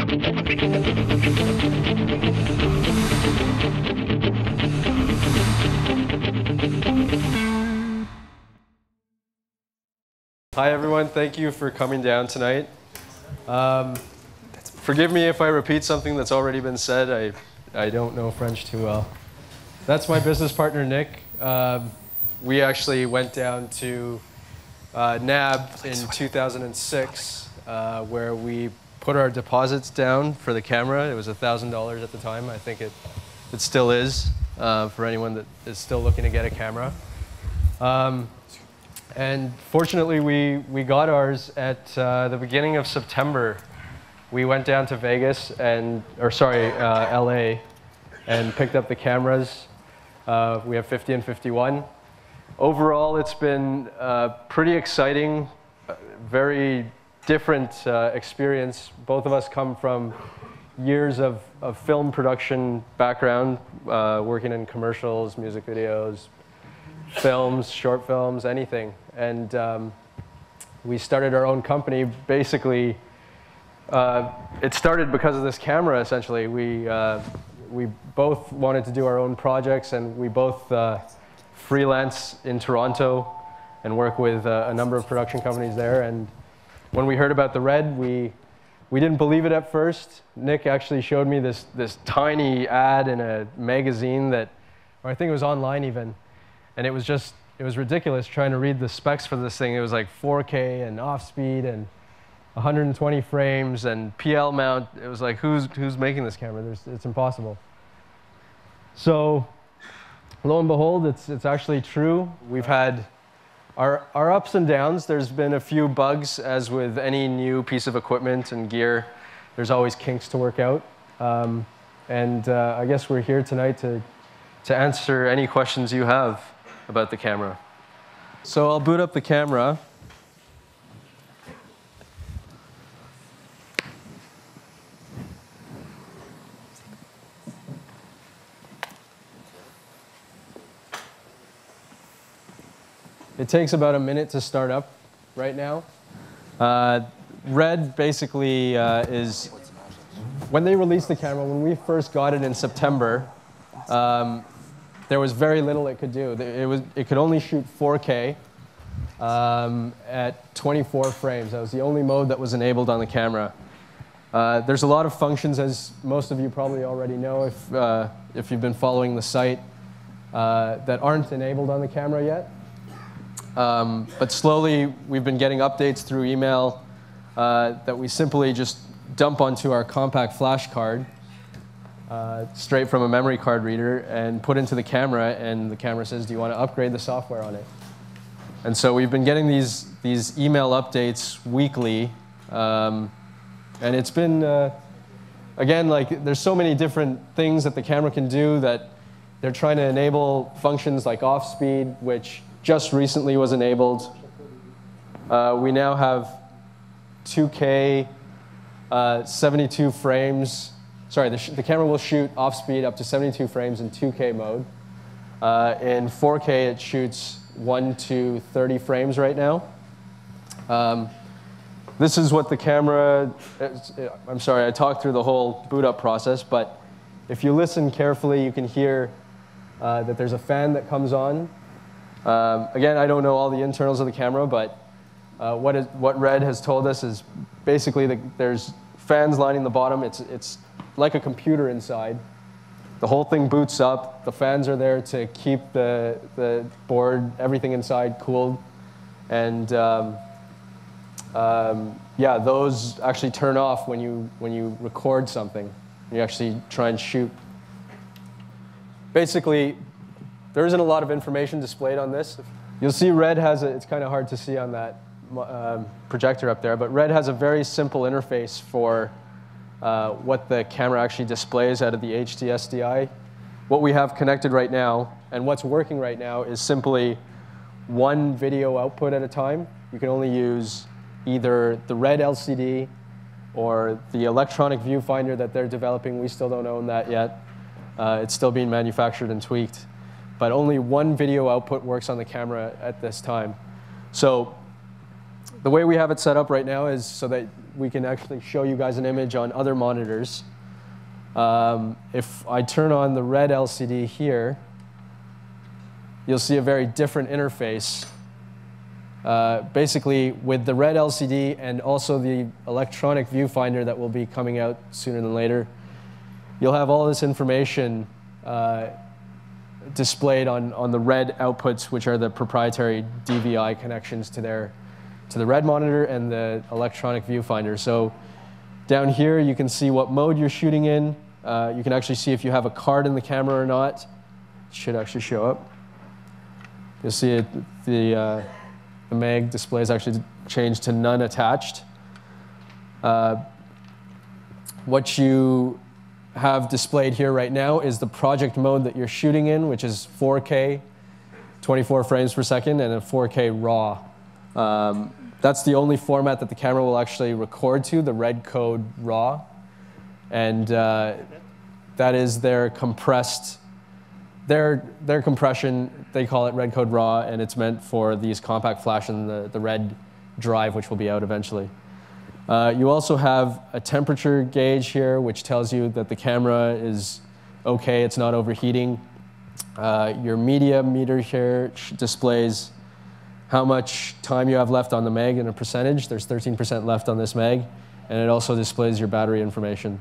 Hi everyone, thank you for coming down tonight. Forgive me if I repeat something that's already been said. I don't know French too well. That's my business partner, Nick. We actually went down to NAB in 2006, where we put our deposits down for the camera. It was $1,000 at the time. I think it still is for anyone that is still looking to get a camera. And fortunately, we got ours at the beginning of September. We went down to Vegas LA, and picked up the cameras. We have 50 and 51. Overall, it's been pretty exciting, very different experience. Both of us come from years of film production background, working in commercials, music videos, films, short films, anything. And we started our own company. Basically, it started because of this camera, essentially. We both wanted to do our own projects, and we both freelance in Toronto and work with a number of production companies there. And when we heard about the Red, we didn't believe it at first. Nick actually showed me this tiny ad in a magazine or I think it was online even. And it was ridiculous trying to read the specs for this thing. It was like 4K and off speed and 120 frames and PL mount. It was like, who's making this camera? It's impossible. So lo and behold, it's actually true. We've had our ups and downs. There's been a few bugs, as with any new piece of equipment and gear. There's always kinks to work out. I guess we're here tonight to answer any questions you have about the camera. So I'll boot up the camera. It takes about a minute to start up right now. Red basically is, when they released the camera, when we first got it in September, there was very little it could do. It could only shoot 4K at 24 frames. That was the only mode that was enabled on the camera. There's a lot of functions, as most of you probably already know if you've been following the site, that aren't enabled on the camera yet. But slowly, we've been getting updates through email that we simply just dump onto our compact flash card, straight from a memory card reader, and put into the camera, and the camera says, do you want to upgrade the software on it? And so we've been getting these email updates weekly, and it's been, again, like, there's so many different things that the camera can do that they're trying to enable functions like off speed, which just recently was enabled. We now have 2K, 72 frames. Sorry, the camera will shoot off speed up to 72 frames in 2K mode. In 4K, it shoots 1 to 30 frames right now. This is what the camera, I'm sorry, I talked through the whole boot up process, but if you listen carefully, you can hear that there's a fan that comes on. Again, I don't know all the internals of the camera, but what Red has told us is basically there's fans lining the bottom. It's like a computer inside. The whole thing boots up. The fans are there to keep the board, everything inside, cooled. And yeah, those actually turn off when you record something. You actually try and shoot. Basically, there isn't a lot of information displayed on this. You'll see Red has it's kind of hard to see on that projector up there, but Red has a very simple interface for what the camera actually displays out of the HD SDI. What we have connected right now, and what's working right now, is simply one video output at a time. You can only use either the Red LCD or the electronic viewfinder that they're developing. We still don't own that yet. It's still being manufactured and tweaked. But only one video output works on the camera at this time. So the way we have it set up right now is so that we can actually show you guys an image on other monitors. If I turn on the red LCD here, you'll see a very different interface. Basically, with the red LCD and also the electronic viewfinder that will be coming out sooner than later, you'll have all this information displayed on the red outputs, which are the proprietary DVI connections to the red monitor and the electronic viewfinder. So down here, you can see what mode you're shooting in. You can actually see if you have a card in the camera or not. It should actually show up. You'll see it, the mag display is actually changed to none attached. What you have displayed here right now is the project mode that you're shooting in, which is 4K, 24 frames per second, and a 4K RAW. That's the only format that the camera will actually record to, the red code RAW. And that is their compressed, their compression, they call it red code RAW, and it's meant for these compact flash and the red drive, which will be out eventually. You also have a temperature gauge here, which tells you that the camera is okay, it's not overheating. Your media meter here displays how much time you have left on the mag in a percentage. There's 13% left on this mag, and it also displays your battery information.